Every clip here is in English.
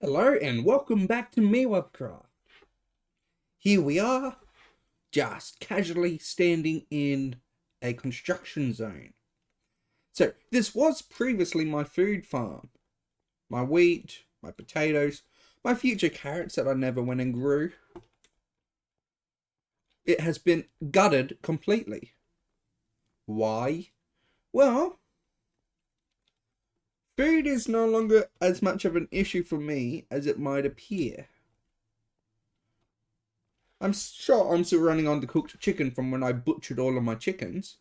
Hello and welcome back to Miwuvcraft. Here we are, just casually standing in a construction zone. So this was previously my food farm. My wheat, my potatoes, my future carrots that I never went and grew. It has been gutted completely. Why? Well, food is no longer as much of an issue for me as it might appear. I'm sure I'm still running on the cooked chicken from when I butchered all of my chickens.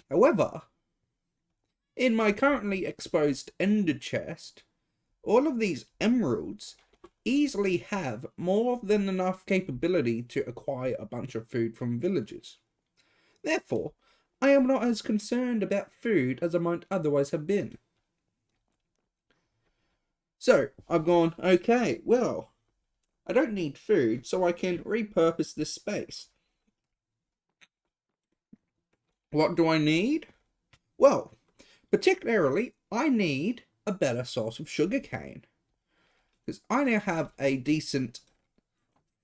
However, in my currently exposed ender chest, all of these emeralds easily have more than enough capability to acquire a bunch of food from villagers. Therefore, I am not as concerned about food as I might otherwise have been. So, I've gone, okay, well, I don't need food, so I can repurpose this space. What do I need? Well, particularly, I need a better source of sugarcane. Because I now have a decent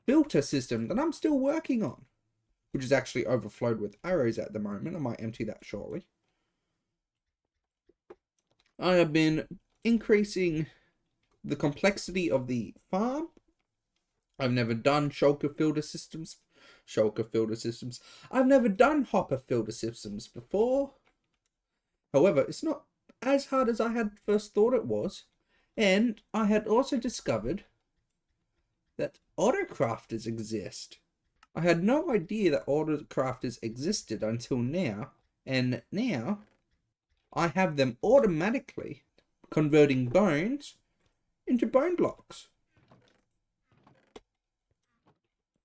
filter system that I'm still working on, which is actually overflowed with arrows at the moment. I might empty that shortly. I have been increasing the complexity of the farm. I've never done shulker filter systems. I've never done hopper filter systems before. However, it's not as hard as I had first thought it was. And I had also discovered that autocrafters exist. I had no idea that autocrafters existed until now. And now I have them automatically converting bones into bone blocks.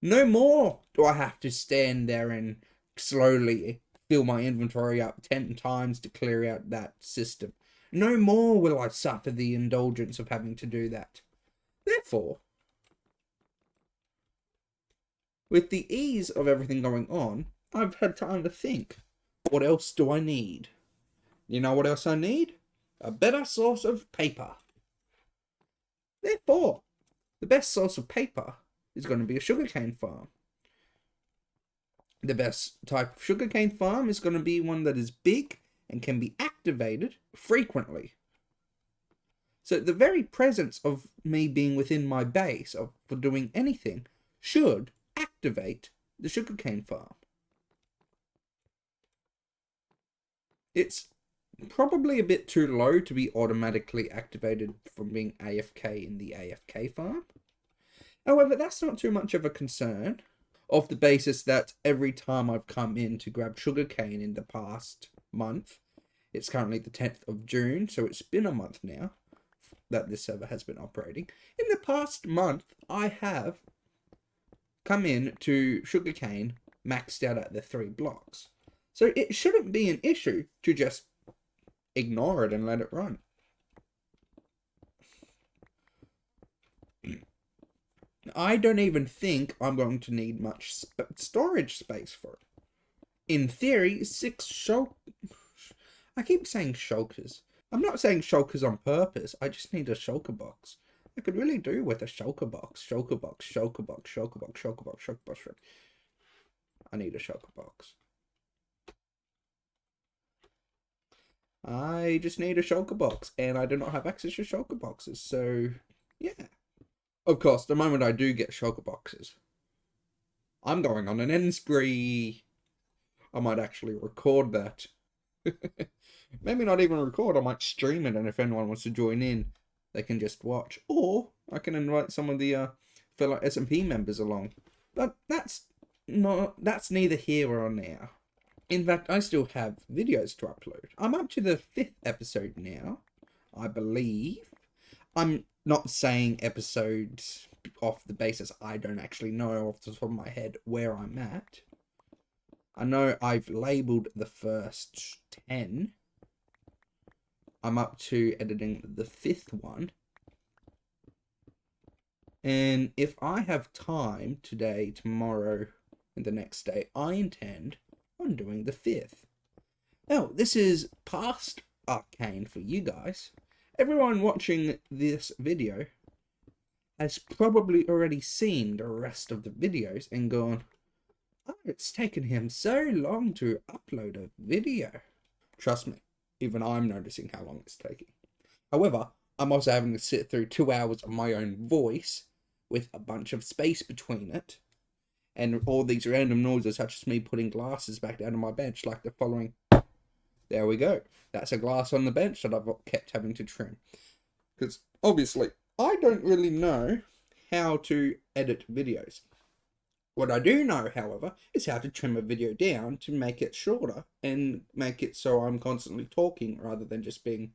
No more do I have to stand there and slowly fill my inventory up 10 times to clear out that system. No more will I suffer the indulgence of having to do that. Therefore, with the ease of everything going on, I've had time to think. What else do I need? You know what else I need? A better source of paper. Therefore, the best source of paper is going to be a sugarcane farm. The best type of sugarcane farm is going to be one that is big and can be activated frequently. So the very presence of me being within my base for doing anything should activate the sugarcane farm. It's probably a bit too low to be automatically activated from being AFK in the AFK farm. However, that's not too much of a concern, off the basis that every time I've come in to grab sugarcane in the past month, it's currently the 10th of June, so it's been a month now that this server has been operating. In the past month, I have come in to sugarcane maxed out at the 3 blocks. So it shouldn't be an issue to just ignore it and let it run. I don't even think I'm going to need much storage space for it. In theory, 6 shulkers. I keep saying shulkers. I'm not saying shulkers on purpose. I just need a shulker box. I could really do with a shulker box. Shulker box. I need a shulker box. I just need a shulker box, and I do not have access to shulker boxes, so yeah. Of course, the moment I do get shulker boxes, I'm going on an end spree. I might actually record that. Maybe not even record, I might stream it, and if anyone wants to join in, they can just watch. Or I can invite some of the fellow SMP members along. But that's neither here or there. In fact, I still have videos to upload. I'm up to the 5th episode now, I believe. I'm not saying episodes off the basis I don't actually know off the top of my head where I'm at. I know I've labelled the first 10. I'm up to editing the 5th one. And if I have time today, tomorrow, and the next day, I intend on doing the 5th. Now, this is past arcane for you guys. Everyone watching this video has probably already seen the rest of the videos and gone, oh, it's taken him so long to upload a video. Trust me, even I'm noticing how long it's taking. However, I'm also having to sit through 2 hours of my own voice with a bunch of space between it, and all these random noises such as me putting glasses back down on my bench, like the following. There we go. That's a glass on the bench that I've kept having to trim. Because obviously, I don't really know how to edit videos. What I do know, however, is how to trim a video down to make it shorter and make it so I'm constantly talking rather than just being,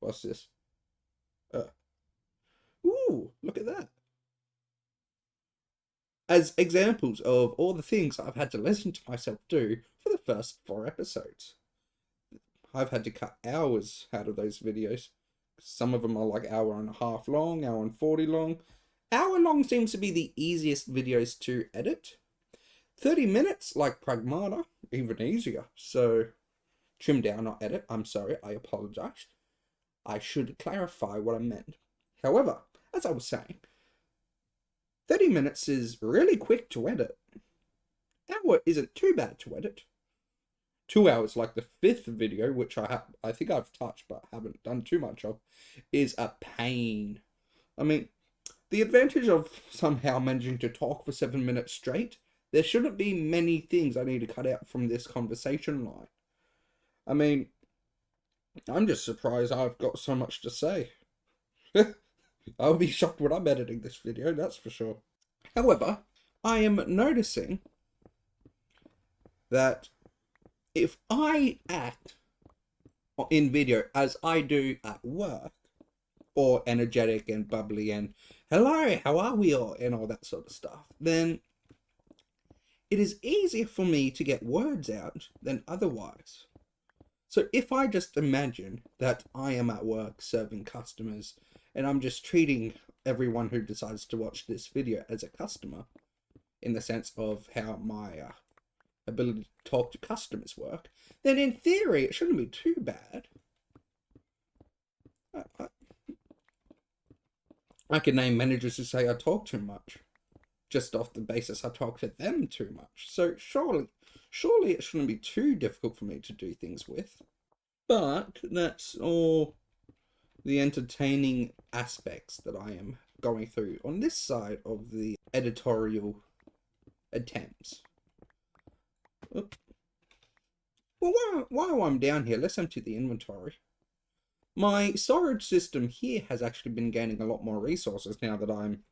what's this? Ooh, look at that. As examples of all the things I've had to listen to myself do for the first 4 episodes. I've had to cut hours out of those videos. Some of them are like hour and a half long, hour and 40 long. Hour long seems to be the easiest videos to edit. 30 minutes, like Pragmata, even easier. So, trim down, not edit. I'm sorry, I apologize. I should clarify what I meant. However, as I was saying, 30 minutes is really quick to edit. Hour isn't too bad to edit. 2 hours, like the 5th video, which I think I've touched but haven't done too much of, is a pain. I mean, the advantage of somehow managing to talk for 7 minutes straight, there shouldn't be many things I need to cut out from this conversation line. I mean, I'm just surprised I've got so much to say. I'll be shocked when I'm editing this video, that's for sure. However, I am noticing that if I act in video as I do at work, or energetic and bubbly and hello, how are we all, and all that sort of stuff, then it is easier for me to get words out than otherwise. So if I just imagine that I am at work serving customers and I'm just treating everyone who decides to watch this video as a customer, in the sense of how my ability to talk to customers work, then in theory it shouldn't be too bad. I can name managers who say I talk too much, just off the basis I talk to them too much. So surely it shouldn't be too difficult for me to do things with. But that's all the entertaining aspects that I am going through on this side of the editorial attempts. Oops. Well, while I'm down here, let's empty the inventory. My storage system here has actually been gaining a lot more resources now that I'm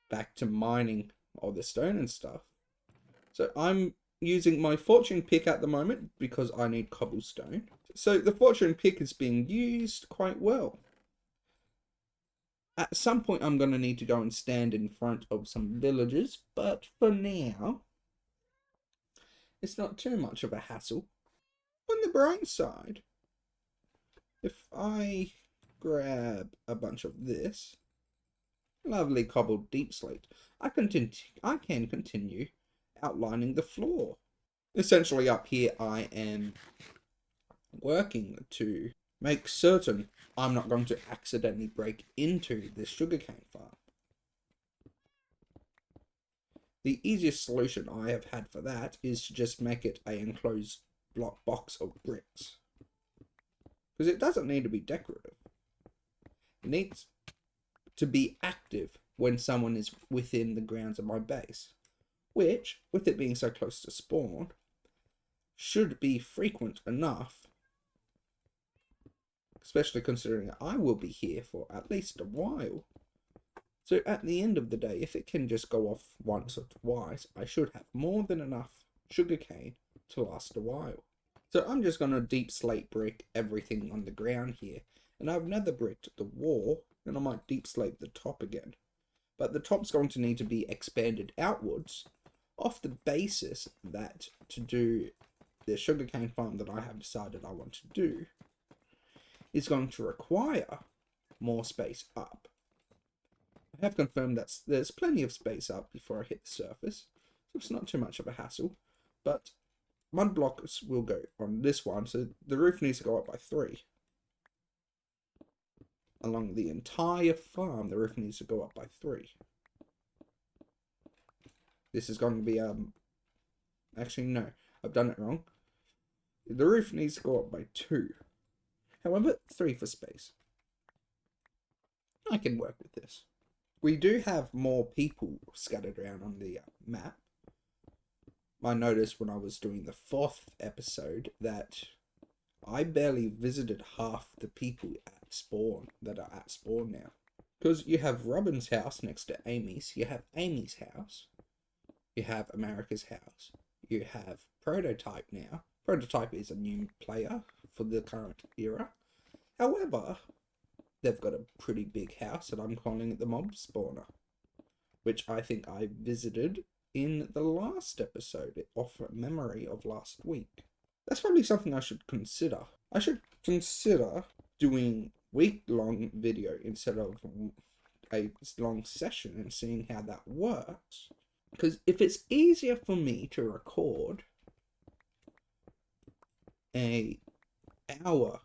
back to mining all the stone and stuff. So I'm using my fortune pick at the moment because I need cobblestone. So the fortune pick is being used quite well. At some point I'm going to need to go and stand in front of some villagers, but for now, it's not too much of a hassle. On the bright side, if I grab a bunch of this lovely cobbled deep slate, I can continue outlining the floor. Essentially up here I am working to make certain I'm not going to accidentally break into this sugarcane farm. The easiest solution I have had for that is to just make it an enclosed block box of bricks. Because it doesn't need to be decorative. It needs to be active when someone is within the grounds of my base. Which, with it being so close to spawn, should be frequent enough. Especially considering I will be here for at least a while. So at the end of the day, if it can just go off once or twice, I should have more than enough sugarcane to last a while. So I'm just going to deep slate brick everything on the ground here. And I've nether bricked the wall, and I might deep slate the top again. But the top's going to need to be expanded outwards off the basis that to do the sugarcane farm that I have decided I want to do is going to require more space up. I have confirmed that there's plenty of space up before I hit the surface, so it's not too much of a hassle, but mud blocks will go on this one, so the roof needs to go up by 3. along the entire farm, the roof needs to go up by 3. This is going to be, actually, no, I've done it wrong. The roof needs to go up by 2. However, 3 for space. I can work with this. We do have more people scattered around on the map. I noticed when I was doing the 4th episode that I barely visited half the people at spawn that are at spawn now. Because you have Robin's house next to Amy's, you have Amy's house, you have America's house, you have Prototype now. Prototype is a new player for the current era. However, they've got a pretty big house that I'm calling it the mob spawner, which I think I visited in the last episode off memory of last week. That's probably something I should consider. I should consider doing week-long video instead of a long session and seeing how that works. Because if it's easier for me to record an hour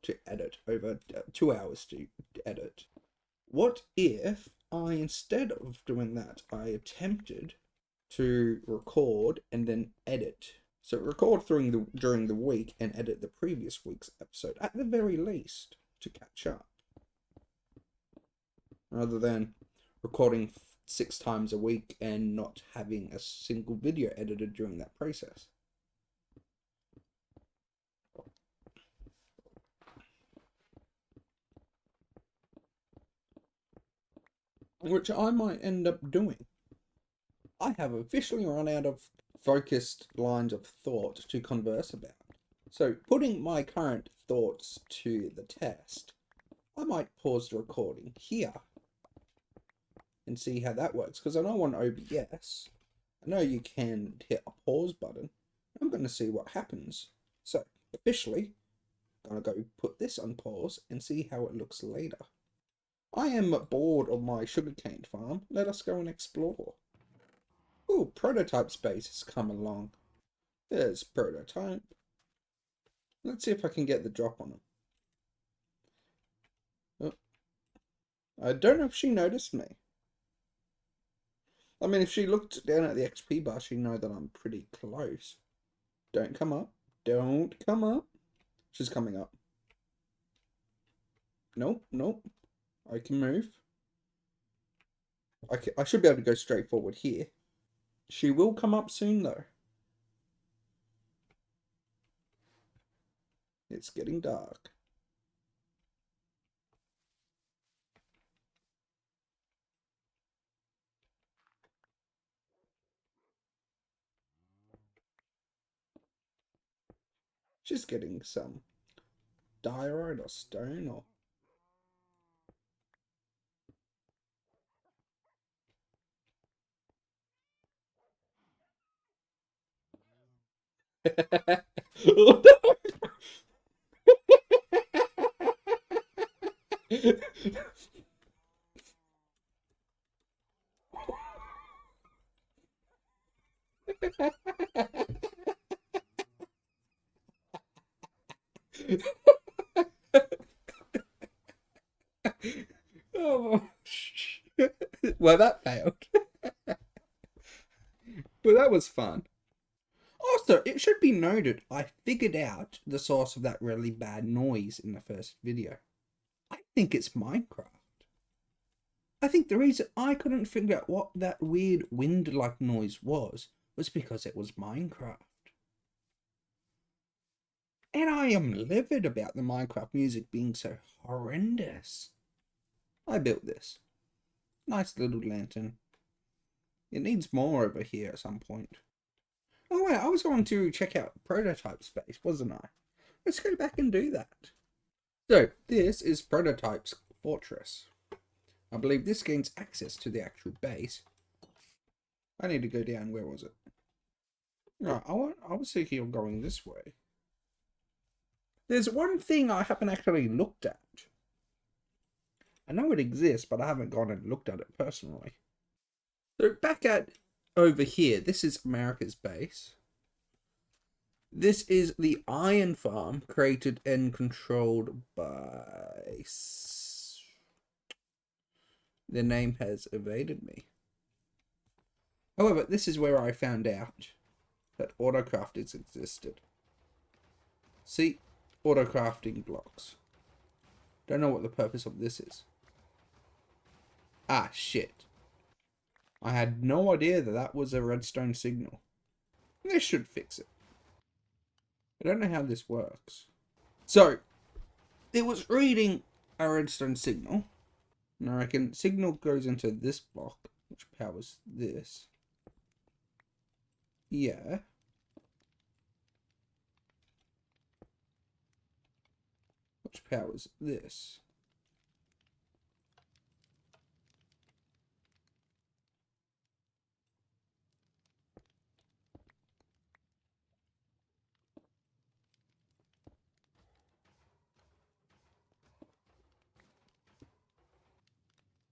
to edit over 2 hours to edit, what if I, instead of doing that, I attempted to record and then edit? So record during the week and edit the previous week's episode, at the very least, to catch up. Rather than recording 6 times a week and not having a single video edited during that process. Which I might end up doing. I have officially run out of focused lines of thought to converse about. So, putting my current thoughts to the test, I might pause the recording here and see how that works. Because I know on OBS, I know you can hit a pause button. I'm going to see what happens. So, officially, I'm going to go put this on pause and see how it looks later. I am bored of my sugarcane farm. Let us go and explore. Ooh, Prototype space has come along. There's Prototype. Let's see if I can get the drop on him. Oh. I don't know if she noticed me. I mean, if she looked down at the XP bar, she'd know that I'm pretty close. Don't come up. Don't come up. She's coming up. Nope, nope. I can move. I should be able to go straight forward here. She will come up soon, though. It's getting dark. She's getting some diorite or stone or... Oh, no. Oh, shit. Well, that failed. But that was fun. Also, it should be noted, I figured out the source of that really bad noise in the first video. I think it's Minecraft. I think the reason I couldn't figure out what that weird wind-like noise was because it was Minecraft. And I am livid about the Minecraft music being so horrendous. I built this. Nice little lantern. It needs more over here at some point. Oh wait, I was going to check out Prototype space, wasn't I? Let's go back and do that. So, this is Prototype's fortress. I believe this gains access to the actual base. I need to go down, where was it? Right, I was thinking of going this way. There's one thing I haven't actually looked at. I know it exists, but I haven't gone and looked at it personally. So back at over here, this is America's base. This is the iron farm created and controlled by Their name has evaded me. However, this is where I found out that autocrafters existed. See, autocrafting blocks. Don't know what the purpose of this is. Ah, shit. I had no idea that that was a redstone signal. This should fix it. I don't know how this works. So, it was reading a redstone signal. And I reckon signal goes into this block, which powers this. Yeah. Which powers this.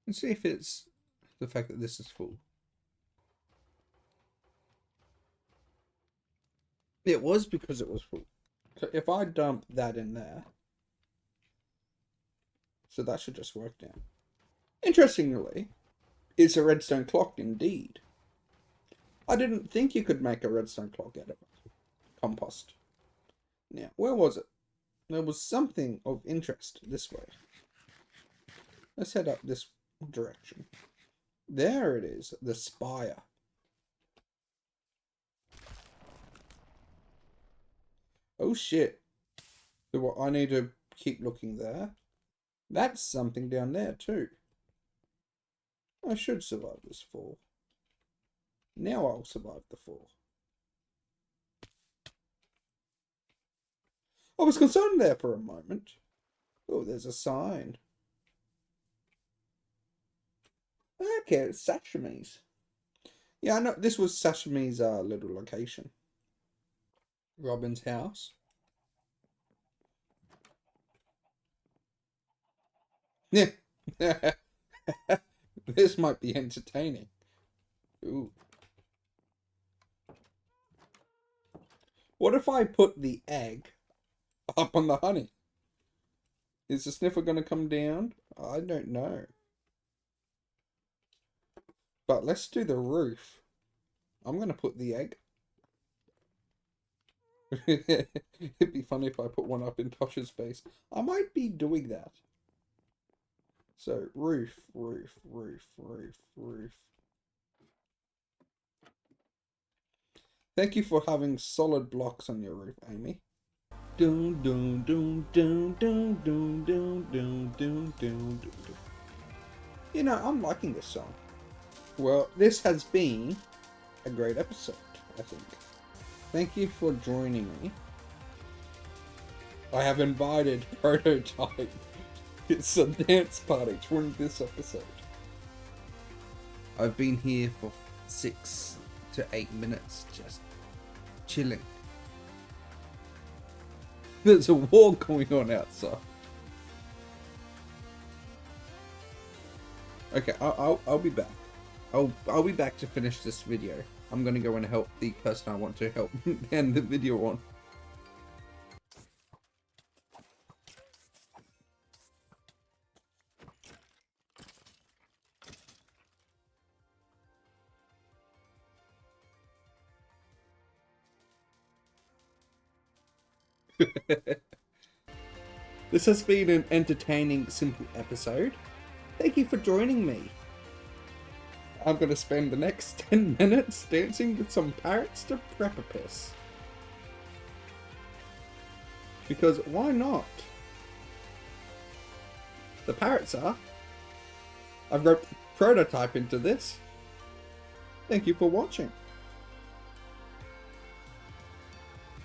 Let's see if it's the fact that this is full. It was because it was full. So if I dump that in there, so that should just work now. Interestingly, it's a redstone clock indeed. I didn't think you could make a redstone clock out of it. Compost. Now, where was it? There was something of interest this way. Let's head up this direction. There it is, the spire. Oh shit. So I need to keep looking there. That's something down there too. I should survive this fall. Now I'll survive the fall. I was concerned there for a moment. Oh, there's a sign. Okay, it's Sashimi's. Yeah, I know this was Sashimi's little location. Robin's house. Yeah. This might be entertaining. Ooh. What if I put the egg up on the honey? Is the sniffer going to come down? I don't know. But let's do the roof. I'm going to put the egg. It'd be funny if I put one up in Tosh's base. I might be doing that. So, roof, roof, roof, roof, roof. Thank you for having solid blocks on your roof, Amy. Dun, dun, dun, dun, dun, dun, dun, dun, dun, dun, dun. You know, I'm liking this song. Well, this has been a great episode, I think. Thank you for joining me. I have invited Prototype. It's a dance party during this episode. I've been here for 6 to 8 minutes, just chilling. There's a war going on outside. Okay, I'll be back. I'll be back to finish this video. I'm gonna go and help the person I want to help end the video on. This has been an entertaining, simple episode. Thank you for joining me. I'm going to spend the next 10 minutes dancing with some parrots to Prepperpiss. Because why not? The parrots are. I've roped Prototype into this. Thank you for watching.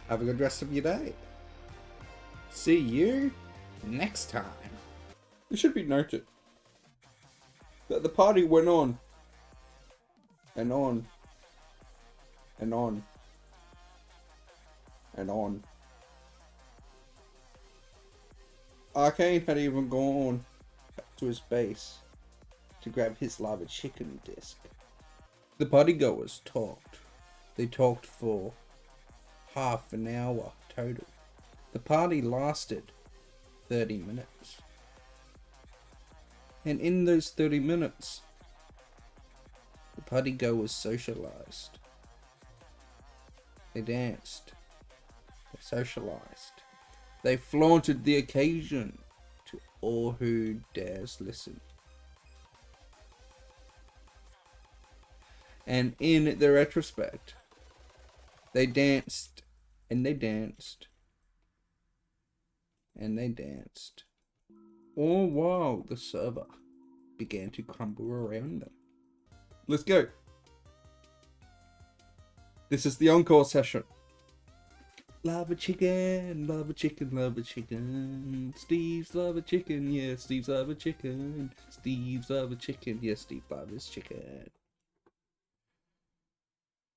Have a good rest of your day. See you next time. It should be noted that the party went on and on and on and on. Arcane had even gone to his base to grab his lava chicken disc. The partygoers talked. They talked for half an hour total. The party lasted 30 minutes. And in those 30 minutes, the party goers socialized. They danced. They socialized. They flaunted the occasion to all who dares listen. And in the retrospect, they danced and they danced and they danced, all while the server began to crumble around them. Let's go. This is the encore session. Lava chicken, lava chicken, lava chicken. Steve's lava chicken, yeah, Steve's lava chicken. Steve's lava chicken, yeah, Steve loves chicken.